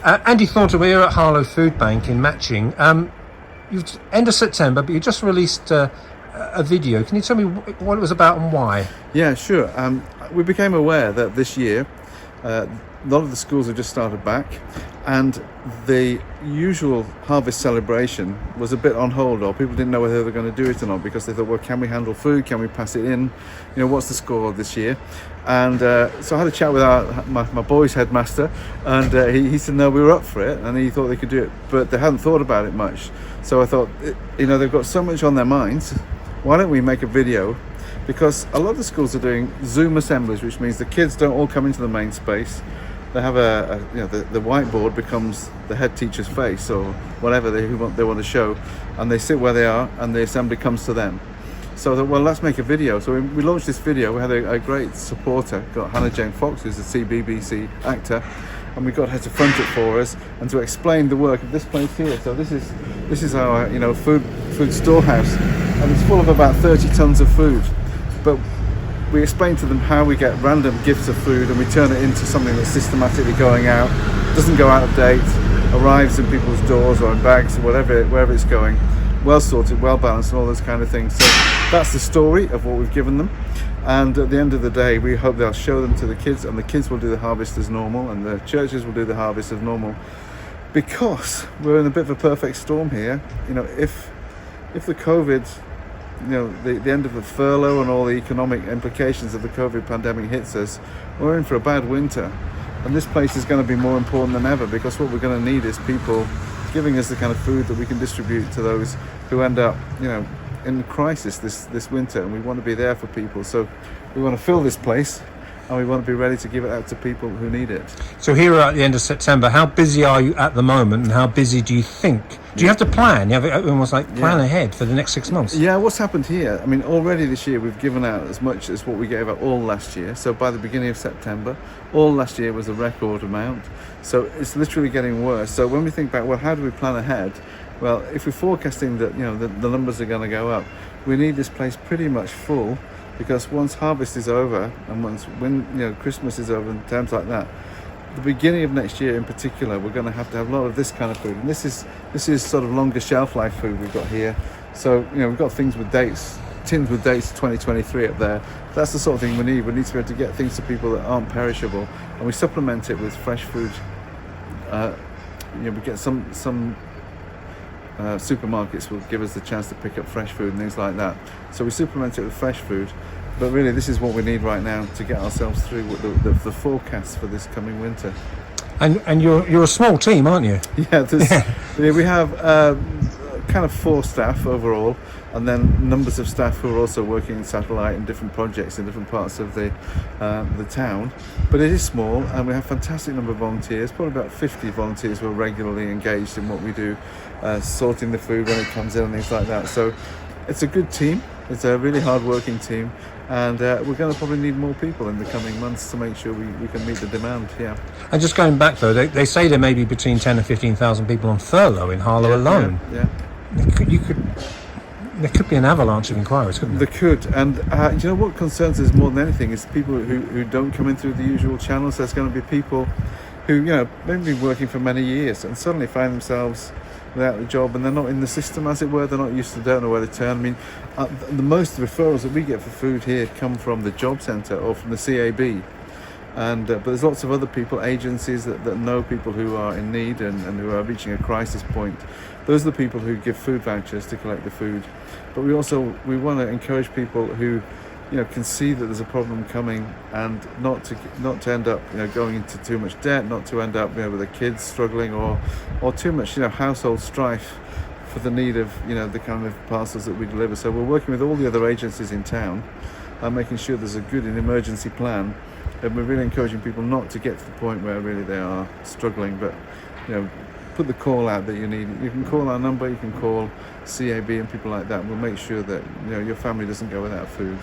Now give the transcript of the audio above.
Andy Thornton, we're here at Harlow Foodbank in Matching. You've end of September, but you just released a video. Can you tell me what it was about and why? Yeah, sure. We became aware that this year a lot of the schools have just started back, and the usual harvest celebration was a bit on hold, or people didn't know whether they were going to do it or not, because they thought, well, can we handle food? Can we pass it in? What's the score this year? And so I had a chat with my boys' headmaster, and he said no, we were up for it, and he thought they could do it, but they hadn't thought about it much. So I thought, they've got so much on their minds, why don't we make a video? Because a lot of the schools are doing Zoom assemblies, which means the kids don't all come into the main space. They have the whiteboard becomes the head teacher's face, or whatever they want to show, and they sit where they are, and the assembly comes to them. So I thought, well, let's make a video. So we launched this video. We had a great supporter, got Hannah Jane Fox, who's a CBBC actor, and we got her to front it for us and to explain the work of this place here. So this is our food storehouse, and it's full of about 30 tons of food. But we explain to them how we get random gifts of food and we turn it into something that's systematically going out, doesn't go out of date, arrives in people's doors or in bags or wherever it's going, well sorted, well balanced, and all those kind of things. So that's the story of what we've given them. And at the end of the day, we hope they'll show them to the kids, and the kids will do the harvest as normal, and the churches will do the harvest as normal. Because we're in a bit of a perfect storm here. If the COVID, the end of the furlough and all the economic implications of the COVID pandemic hits us, we're in for a bad winter. And this place is going to be more important than ever, because what we're going to need is people giving us the kind of food that we can distribute to those who end up, in crisis this winter, and we want to be there for people. So we want to fill this place, and we want to be ready to give it out to people who need it. So here we're at the end of September. How busy are you at the moment, and how busy do you think? Do you have to plan? You have almost plan ahead for the next 6 months? Yeah, what's happened here? Already this year we've given out as much as what we gave out all last year. So by the beginning of September, all last year was a record amount. So it's literally getting worse. So when we think back, well, how do we plan ahead? Well, if we're forecasting that the numbers are going to go up, we need this place pretty much full, because once harvest is over and when Christmas is over and times like that, the beginning of next year in particular, we're going to have a lot of this kind of food, and this is sort of longer shelf life food we've got here. So we've got things with dates, tins with dates 2023 up there. That's the sort of thing we need. We need to be able to get things to people that aren't perishable, and we supplement it with fresh food. We get some supermarkets will give us the chance to pick up fresh food and things like that. So we supplement it with fresh food. But really, this is what we need right now to get ourselves through the forecast for this coming winter. And you're a small team, aren't you? Yeah, we have kind of 4 staff overall, and then numbers of staff who are also working in satellite and different projects in different parts of the town. But it is small, and we have a fantastic number of volunteers, probably about 50 volunteers who are regularly engaged in what we do, sorting the food when it comes in and things like that. So it's a good team. It's a really hard-working team, and we're going to probably need more people in the coming months to make sure we can meet the demand. Yeah. And just going back though, they say there may be between 10 and 15,000 people on furlough in Harlow alone. Yeah. There could be an avalanche of inquiries, couldn't there? There could, and what concerns us more than anything is people who don't come in through the usual channels. There's going to be people who maybe been working for many years and suddenly find themselves without a job, and they're not in the system, as it were. They're not used to, don't know where to turn. The most referrals that we get for food here come from the job centre or from the CAB, but there's lots of other people, agencies that know people who are in need and who are reaching a crisis point. Those are the people who give food vouchers to collect the food. But we want to encourage people who can see that there's a problem coming, and not to end up going into too much debt, not to end up with the kids struggling or too much household strife for the need of the kind of parcels that we deliver. So we're working with all the other agencies in town and making sure there's a good emergency plan, and we're really encouraging people not to get to the point where really they are struggling, but put the call out that you need. You can call our number, you can call CAB and people like that. We'll make sure that your family doesn't go without food.